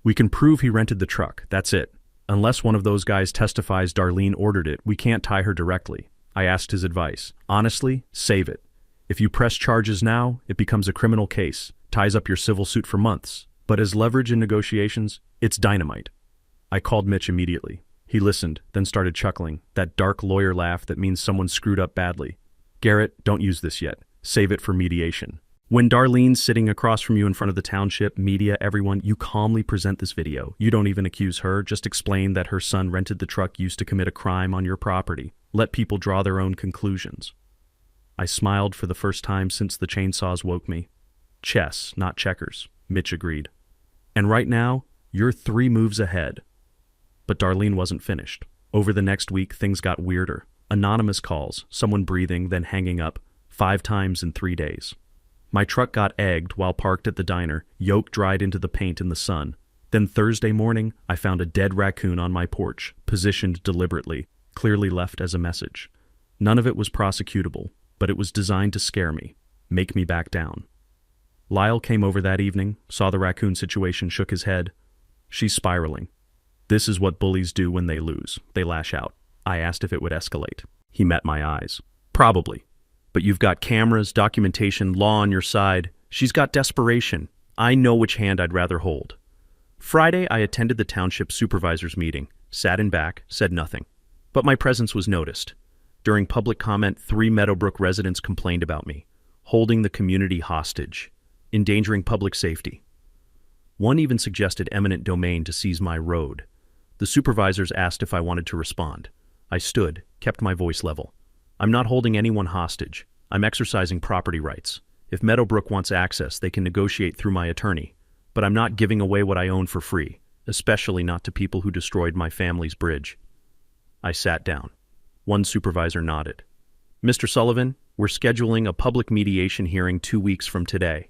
A: We can prove he rented the truck, that's it. Unless one of those guys testifies Darlene ordered it, we can't tie her directly. I asked his advice. Honestly, save it. If you press charges now, it becomes a criminal case, ties up your civil suit for months. But as leverage in negotiations, it's dynamite. I called Mitch immediately. He listened, then started chuckling, that dark lawyer laugh that means someone screwed up badly. Garrett, don't use this yet. Save it for mediation. When Darlene's sitting across from you in front of the township, media, everyone, you calmly present this video. You don't even accuse her, just explain that her son rented the truck used to commit a crime on your property. Let people draw their own conclusions. I smiled for the first time since the chainsaws woke me. Chess, not checkers, Mitch agreed. And right now, you're 3 moves ahead. But Darlene wasn't finished. Over the next week, things got weirder. Anonymous calls, someone breathing, then hanging up, 5 times in 3 days. My truck got egged while parked at the diner, yolk dried into the paint in the sun. Then Thursday morning, I found a dead raccoon on my porch, positioned deliberately, clearly left as a message. None of it was prosecutable, but it was designed to scare me, make me back down. Lyle came over that evening, saw the raccoon situation, shook his head. She's spiraling. This is what bullies do when they lose. They lash out. I asked if it would escalate. He met my eyes. Probably. But you've got cameras, documentation, law on your side. She's got desperation. I know which hand I'd rather hold. Friday, I attended the township supervisors meeting, sat in back, said nothing. But my presence was noticed. During public comment, 3 Meadowbrook residents complained about me, holding the community hostage, endangering public safety. One even suggested eminent domain to seize my road. The supervisors asked if I wanted to respond. I stood, kept my voice level. I'm not holding anyone hostage. I'm exercising property rights. If Meadowbrook wants access, they can negotiate through my attorney. But I'm not giving away what I own for free, especially not to people who destroyed my family's bridge. I sat down. One supervisor nodded. Mr. Sullivan, we're scheduling a public mediation hearing 2 weeks from today.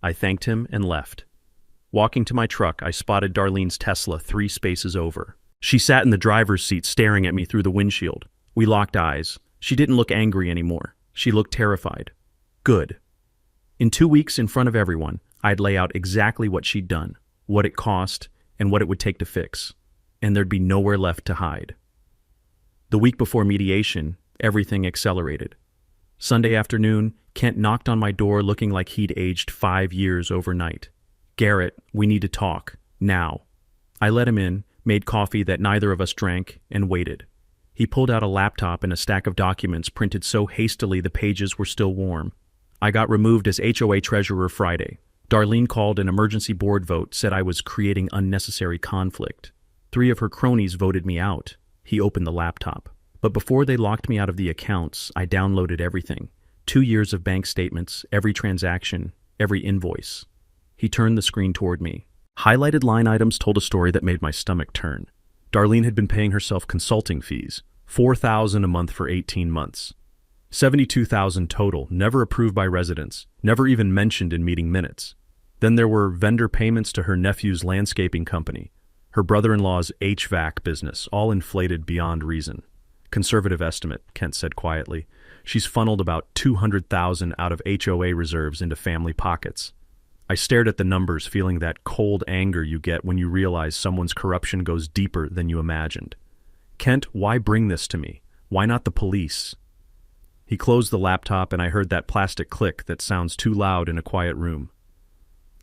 A: I thanked him and left. Walking to my truck, I spotted Darlene's Tesla 3 spaces over. She sat in the driver's seat staring at me through the windshield. We locked eyes. She didn't look angry anymore. She looked terrified. Good. In 2 weeks, in front of everyone, I'd lay out exactly what she'd done, what it cost, and what it would take to fix. And there'd be nowhere left to hide. The week before mediation, everything accelerated. Sunday afternoon, Kent knocked on my door looking like he'd aged 5 years overnight. Garrett, we need to talk. Now. I let him in, made coffee that neither of us drank, and waited. He pulled out a laptop and a stack of documents printed so hastily the pages were still warm. I got removed as HOA treasurer Friday. Darlene called an emergency board vote, said I was creating unnecessary conflict. 3 of her cronies voted me out. He opened the laptop. But before they locked me out of the accounts, I downloaded everything. 2 years of bank statements, every transaction, every invoice. He turned the screen toward me. Highlighted line items told a story that made my stomach turn. Darlene had been paying herself consulting fees, $4,000 a month for 18 months. $72,000 total, never approved by residents, never even mentioned in meeting minutes. Then there were vendor payments to her nephew's landscaping company, her brother-in-law's HVAC business, all inflated beyond reason. Conservative estimate, Kent said quietly. She's funneled about $200,000 out of HOA reserves into family pockets. I stared at the numbers, feeling that cold anger you get when you realize someone's corruption goes deeper than you imagined. Kent, why bring this to me? Why not the police? He closed the laptop and I heard that plastic click that sounds too loud in a quiet room.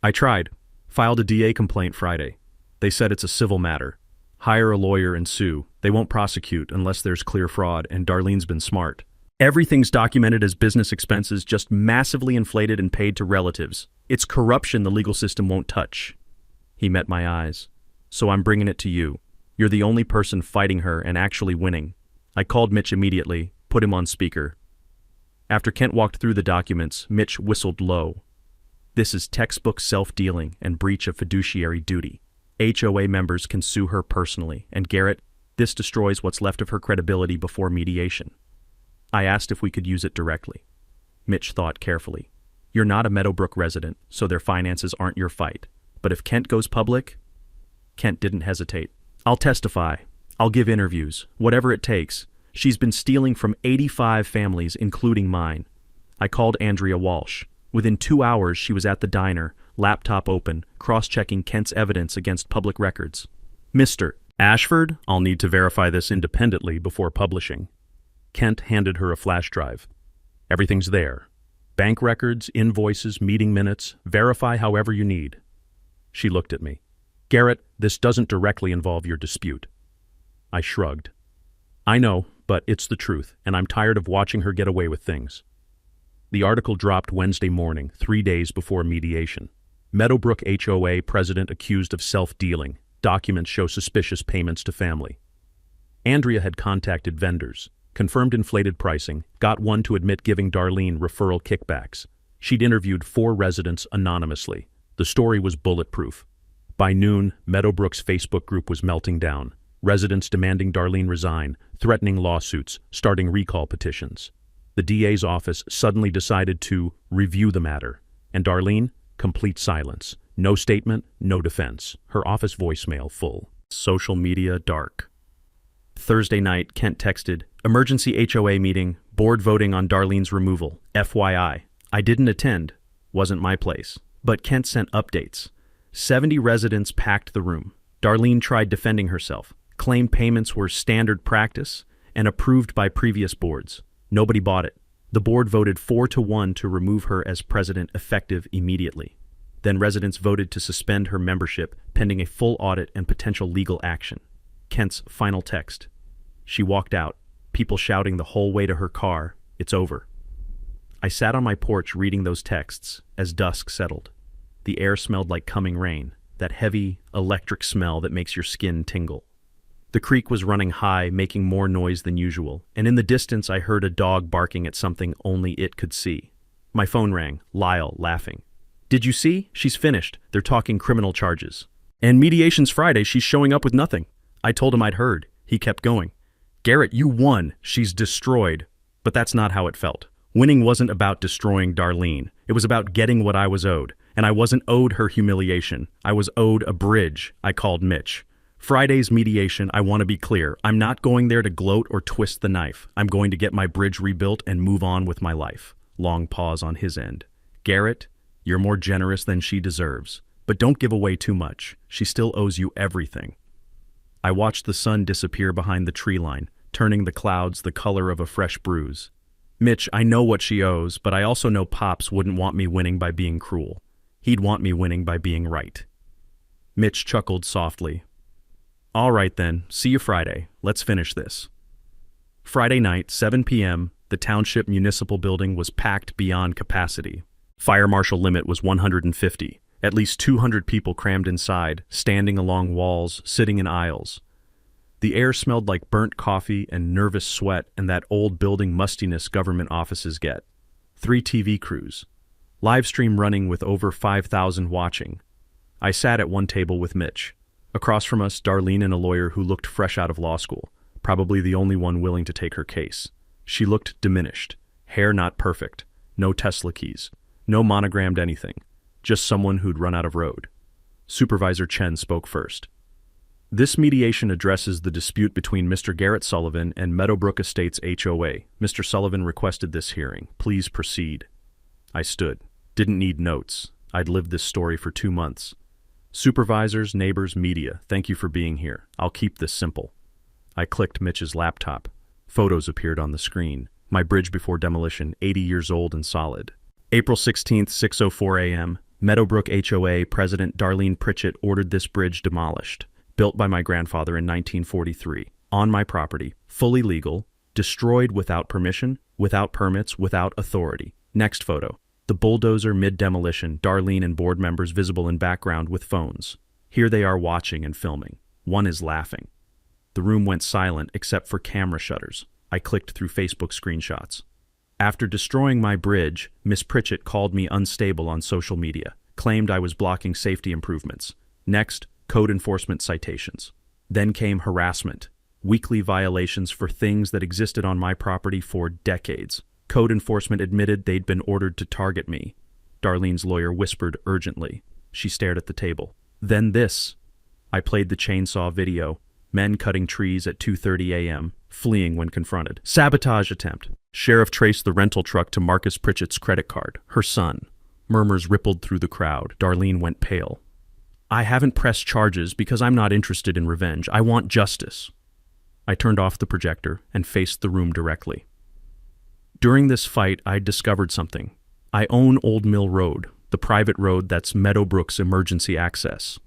A: I tried. Filed a DA complaint Friday. They said it's a civil matter. Hire a lawyer and sue. They won't prosecute unless there's clear fraud, and Darlene's been smart. Everything's documented as business expenses, just massively inflated and paid to relatives. It's corruption the legal system won't touch. He met my eyes. So I'm bringing it to you. You're the only person fighting her and actually winning. I called Mitch immediately, put him on speaker. After Kent walked through the documents, Mitch whistled low. This is textbook self-dealing and breach of fiduciary duty. HOA members can sue her personally, and Garrett, this destroys what's left of her credibility before mediation. I asked if we could use it directly. Mitch thought carefully. You're not a Meadowbrook resident, so their finances aren't your fight. But if Kent goes public... Kent didn't hesitate. I'll testify. I'll give interviews. Whatever it takes. She's been stealing from 85 families, including mine. I called Andrea Walsh. Within 2 hours, she was at the diner, laptop open, cross-checking Kent's evidence against public records. Mr. Ashford, I'll need to verify this independently before publishing. Kent handed her a flash drive. Everything's there. Bank records, invoices, meeting minutes. Verify however you need. She looked at me. Garrett, this doesn't directly involve your dispute. I shrugged. I know, but it's the truth, and I'm tired of watching her get away with things. The article dropped Wednesday morning, 3 days before mediation. Meadowbrook HOA president accused of self-dealing. Documents show suspicious payments to family. Andrea had contacted vendors, confirmed inflated pricing, got one to admit giving Darlene referral kickbacks. She'd interviewed 4 residents anonymously. The story was bulletproof. By noon, Meadowbrook's Facebook group was melting down. Residents demanding Darlene resign, threatening lawsuits, starting recall petitions. The DA's office suddenly decided to review the matter. And Darlene? Complete silence. No statement, no defense. Her office voicemail full. Social media dark. Thursday night, Kent texted, emergency HOA meeting, board voting on Darlene's removal. FYI. I didn't attend. Wasn't my place. But Kent sent updates. 70 residents packed the room. Darlene tried defending herself, claimed payments were standard practice and approved by previous boards. Nobody bought it. The board voted 4-1 to remove her as president effective immediately. Then residents voted to suspend her membership pending a full audit and potential legal action. Kent's final text. She walked out, people shouting the whole way to her car, "It's over." I sat on my porch reading those texts as dusk settled. The air smelled like coming rain, that heavy, electric smell that makes your skin tingle. The creek was running high, making more noise than usual, and in the distance I heard a dog barking at something only it could see. My phone rang, Lyle laughing. "Did you see? She's finished. They're talking criminal charges. And mediation's Friday, she's showing up with nothing." I told him I'd heard. He kept going. "Garrett, you won. She's destroyed." But that's not how it felt. Winning wasn't about destroying Darlene. It was about getting what I was owed. And I wasn't owed her humiliation. I was owed a bridge. I called Mitch. Friday's mediation, I want to be clear. I'm not going there to gloat or twist the knife. I'm going to get my bridge rebuilt and move on with my life. Long pause on his end. Garrett, you're more generous than she deserves. But don't give away too much. She still owes you everything. I watched the sun disappear behind the tree line, turning the clouds the color of a fresh bruise. Mitch, I know what she owes, but I also know Pops wouldn't want me winning by being cruel. He'd want me winning by being right. Mitch chuckled softly. All right then, see you Friday. Let's finish this. Friday night, 7 p.m., the township municipal building was packed beyond capacity. Fire marshal limit was 150. At least 200 people crammed inside, standing along walls, sitting in aisles. The air smelled like burnt coffee and nervous sweat and that old building mustiness government offices get. 3 TV crews. Live stream running with over 5,000 watching. I sat at one table with Mitch. Across from us, Darlene and a lawyer who looked fresh out of law school, probably the only one willing to take her case. She looked diminished. Hair not perfect. No Tesla keys. No monogrammed anything. Just someone who'd run out of road. Supervisor Chen spoke first. This mediation addresses the dispute between Mr. Garrett Sullivan and Meadowbrook Estates HOA. Mr. Sullivan requested this hearing. Please proceed. I stood. Didn't need notes. I'd lived this story for 2 months. Supervisors, neighbors, media, thank you for being here. I'll keep this simple. I clicked Mitch's laptop. Photos appeared on the screen. My bridge before demolition, 80 years old and solid. April 16th, 6:04 a.m., Meadowbrook HOA President Darlene Pritchett ordered this bridge demolished. Built by my grandfather in 1943. On my property. Fully legal. Destroyed without permission, without permits, without authority. Next photo. The bulldozer mid-demolition, Darlene and board members visible in background with phones. Here they are watching and filming. One is laughing. The room went silent except for camera shutters. I clicked through Facebook screenshots. After destroying my bridge, Miss Pritchett called me unstable on social media, claimed I was blocking safety improvements. Next, code enforcement citations. Then came harassment, weekly violations for things that existed on my property for decades. Code enforcement admitted they'd been ordered to target me. Darlene's lawyer whispered urgently. She stared at the table. Then this. I played the chainsaw video. Men cutting trees at 2:30 a.m., fleeing when confronted. Sabotage attempt. Sheriff traced the rental truck to Marcus Pritchett's credit card. Her son. Murmurs rippled through the crowd. Darlene went pale. I haven't pressed charges because I'm not interested in revenge. I want justice. I turned off the projector and faced the room directly. During this fight, I discovered something. I own Old Mill Road, the private road that's Meadowbrook's emergency access.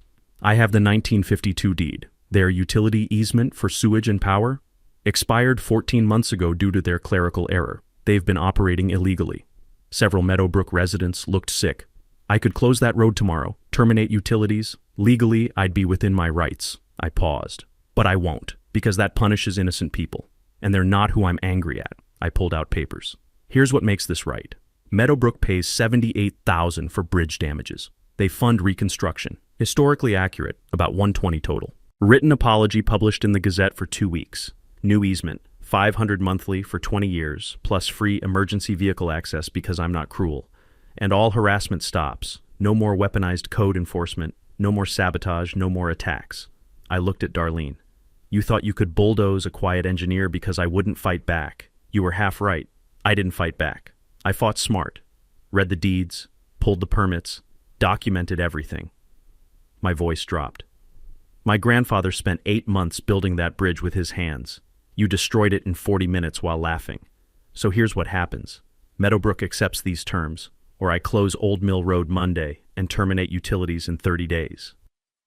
A: I have the 1952 deed, their utility easement for sewage and power, expired 14 months ago due to their clerical error. They've been operating illegally. Several Meadowbrook residents looked sick. I could close that road tomorrow, terminate utilities. Legally, I'd be within my rights. I paused. But I won't, because that punishes innocent people. And they're not who I'm angry at. I pulled out papers. Here's what makes this right. Meadowbrook pays $78,000 for bridge damages. They fund reconstruction. Historically accurate, about $120 total. Written apology published in the Gazette for 2 weeks. New easement, $500 monthly for 20 years, plus free emergency vehicle access because I'm not cruel. And all harassment stops. No more weaponized code enforcement. No more sabotage. No more attacks. I looked at Darlene. You thought you could bulldoze a quiet engineer because I wouldn't fight back. You were half right. I didn't fight back. I fought smart. Read the deeds, pulled the permits, documented everything. My voice dropped. My grandfather spent 8 months building that bridge with his hands. You destroyed it in 40 minutes while laughing. So here's what happens. Meadowbrook accepts these terms, or I close Old Mill Road Monday and terminate utilities in 30 days.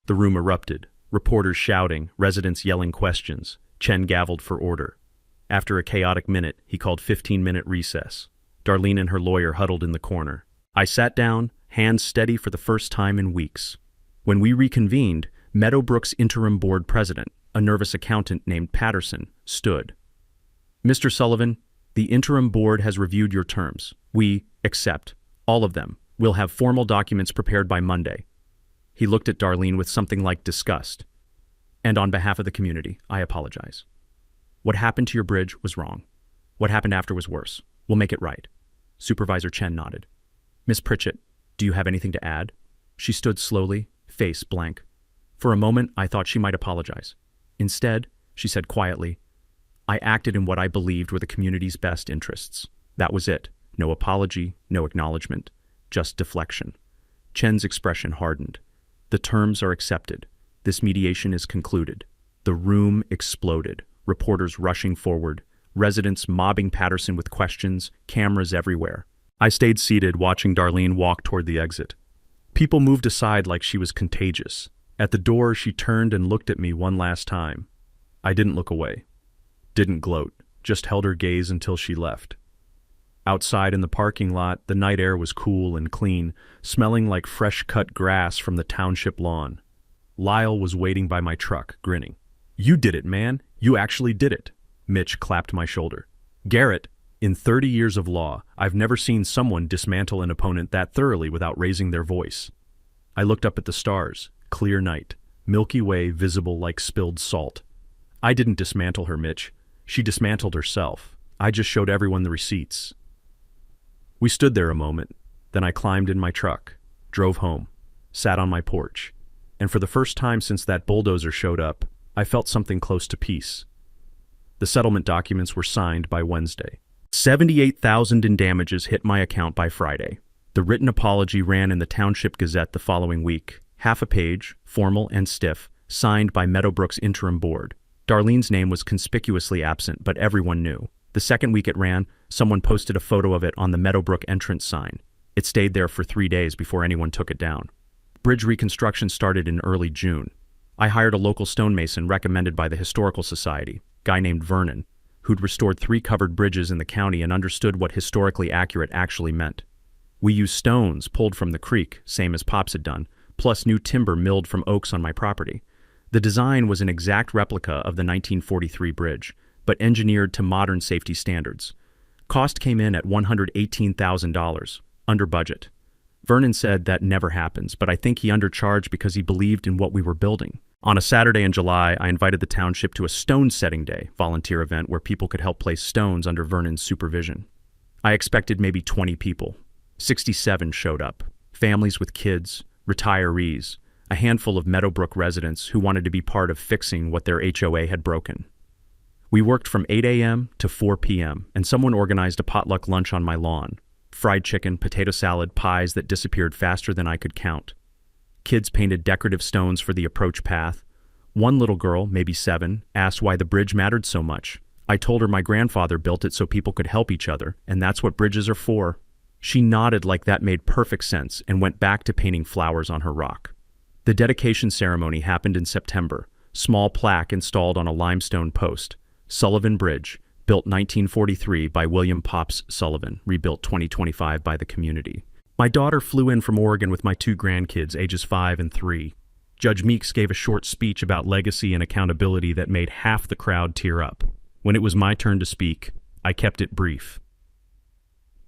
A: The room erupted. Reporters shouting, residents yelling questions. Chen gavelled for order. After a chaotic minute, he called 15-minute recess. Darlene and her lawyer huddled in the corner. I sat down, hands steady for the first time in weeks. When we reconvened, Meadowbrook's interim board president, a nervous accountant named Patterson, stood. Mr. Sullivan, the interim board has reviewed your terms. We accept. All of them. We'll have formal documents prepared by Monday. He looked at Darlene with something like disgust. And on behalf of the community, I apologize. What happened to your bridge was wrong. What happened after was worse. We'll make it right. Supervisor Chen nodded. Miss Pritchett, do you have anything to add? She stood slowly, face blank. For a moment, I thought she might apologize. Instead, she said quietly, I acted in what I believed were the community's best interests. That was it. No apology, no acknowledgement, just deflection. Chen's expression hardened. The terms are accepted. This mediation is concluded. The room exploded. Reporters rushing forward. Residents mobbing Patterson with questions. Cameras everywhere. I stayed seated, watching Darlene walk toward the exit. People moved aside like she was contagious. At the door, she turned and looked at me one last time. I didn't look away. Didn't gloat. Just held her gaze until she left. Outside in the parking lot, the night air was cool and clean, smelling like fresh-cut grass from the township lawn. Lyle was waiting by my truck, grinning. You did it, man. You actually did it. Mitch clapped my shoulder. Garrett, in 30 years of law, I've never seen someone dismantle an opponent that thoroughly without raising their voice. I looked up at the stars. Clear night. Milky Way visible like spilled salt. I didn't dismantle her, Mitch. She dismantled herself. I just showed everyone the receipts. We stood there a moment. Then I climbed in my truck, drove home, sat on my porch, and for the first time since that bulldozer showed up, I felt something close to peace. The settlement documents were signed by Wednesday. $78,000 in damages hit my account by Friday. The written apology ran in the Township Gazette the following week, half a page, formal and stiff, signed by Meadowbrook's interim board. Darlene's name was conspicuously absent, but everyone knew. The second week it ran, someone posted a photo of it on the Meadowbrook entrance sign. It stayed there for 3 days before anyone took it down. Bridge reconstruction started in early June. I hired a local stonemason recommended by the Historical Society, a guy named Vernon, who'd restored 3 covered bridges in the county and understood what historically accurate actually meant. We used stones pulled from the creek, same as Pops had done, plus new timber milled from oaks on my property. The design was an exact replica of the 1943 bridge, but engineered to modern safety standards. Cost came in at $118,000, under budget. Vernon said that never happens, but I think he undercharged because he believed in what we were building. On a Saturday in July, I invited the township to a stone setting day volunteer event where people could help place stones under Vernon's supervision. I expected maybe 20 people. 67 showed up. Families with kids, retirees, a handful of Meadowbrook residents who wanted to be part of fixing what their HOA had broken. We worked from 8 a.m. to 4 p.m., and someone organized a potluck lunch on my lawn. Fried chicken, potato salad, pies that disappeared faster than I could count. Kids painted decorative stones for the approach path. One little girl, maybe 7, asked why the bridge mattered so much. I told her my grandfather built it so people could help each other, and that's what bridges are for. She nodded like that made perfect sense and went back to painting flowers on her rock. The dedication ceremony happened in September. Small plaque installed on a limestone post. Sullivan Bridge, built 1943 by William Pops Sullivan, rebuilt 2025 by the community. My daughter flew in from Oregon with my 2 grandkids, ages 5 and 3. Judge Meeks gave a short speech about legacy and accountability that made half the crowd tear up. When it was my turn to speak, I kept it brief.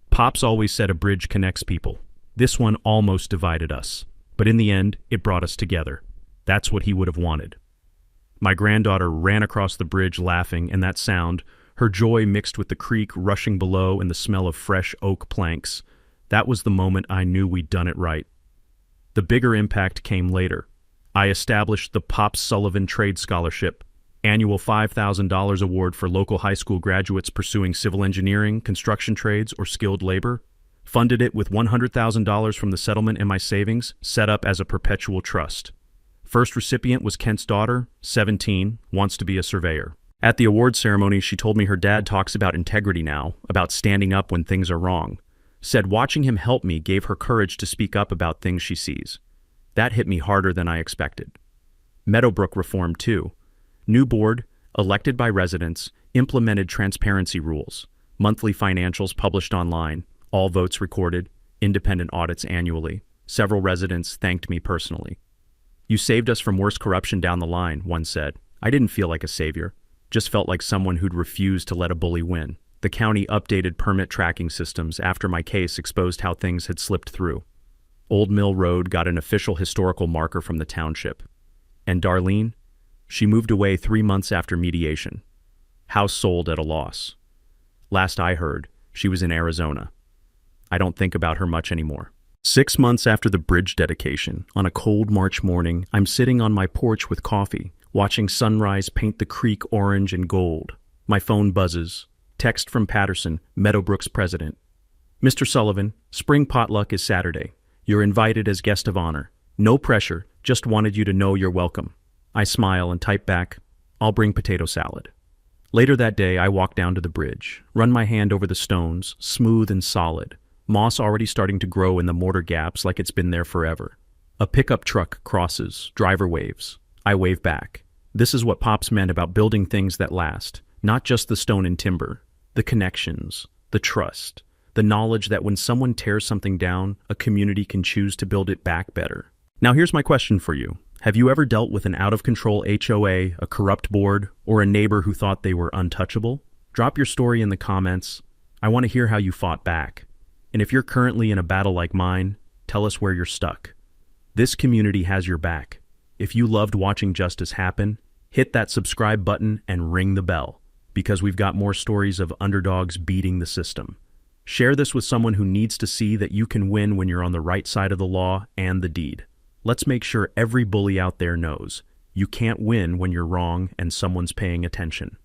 A: Pops always said a bridge connects people. This one almost divided us, but in the end, it brought us together. That's what he would have wanted. My granddaughter ran across the bridge laughing, and that sound, her joy mixed with the creek rushing below and the smell of fresh oak planks, that was the moment I knew we'd done it right. The bigger impact came later. I established the Pops Sullivan Trade Scholarship, annual $5,000 award for local high school graduates pursuing civil engineering, construction trades, or skilled labor. Funded it with $100,000 from the settlement in my savings, set up as a perpetual trust. First recipient was Kent's daughter, 17, wants to be a surveyor. At the award ceremony, she told me her dad talks about integrity now, about standing up when things are wrong. Said watching him help me gave her courage to speak up about things she sees. That hit me harder than I expected. Meadowbrook reformed too. New board, elected by residents, implemented transparency rules, monthly financials published online, all votes recorded, independent audits annually. Several residents thanked me personally. You saved us from worse corruption down the line, one said. I didn't feel like a savior, just felt like someone who'd refused to let a bully win. The county updated permit tracking systems after my case exposed how things had slipped through. Old Mill Road got an official historical marker from the township. And Darlene? She moved away 3 months after mediation. House sold at a loss. Last I heard, she was in Arizona. I don't think about her much anymore. 6 months after the bridge dedication, on a cold March morning, I'm sitting on my porch with coffee, watching sunrise paint the creek orange and gold. My phone buzzes. Text from Patterson, Meadowbrook's president. Mr. Sullivan, spring potluck is Saturday. You're invited as guest of honor. No pressure, just wanted you to know you're welcome. I smile and type back, I'll bring potato salad. Later that day, I walk down to the bridge, run my hand over the stones, smooth and solid. Moss already starting to grow in the mortar gaps like it's been there forever. A pickup truck crosses, driver waves. I wave back. This is what Pops meant about building things that last, not just the stone and timber, the connections, the trust, the knowledge that when someone tears something down, a community can choose to build it back better. Now here's my question for you. Have you ever dealt with an out-of-control HOA, a corrupt board, or a neighbor who thought they were untouchable? Drop your story in the comments. I want to hear how you fought back. And if you're currently in a battle like mine, tell us where you're stuck. This community has your back. If you loved watching justice happen, hit that subscribe button and ring the bell, because we've got more stories of underdogs beating the system. Share this with someone who needs to see that you can win when you're on the right side of the law and the deed. Let's make sure every bully out there knows you can't win when you're wrong and someone's paying attention.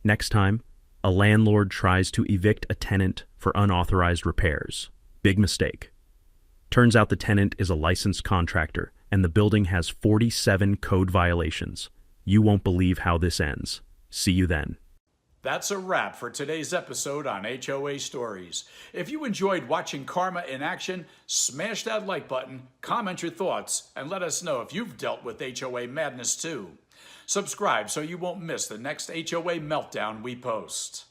A: Next time, a landlord tries to evict a tenant for unauthorized repairs. Big mistake. Turns out the tenant is a licensed contractor, and the building has 47 code violations. You won't believe how this ends. See you then.
B: That's a wrap for today's episode on HOA Stories. If you enjoyed watching karma in action, smash that like button, comment your thoughts, and let us know if you've dealt with HOA madness too. Subscribe so you won't miss the next HOA meltdown we post.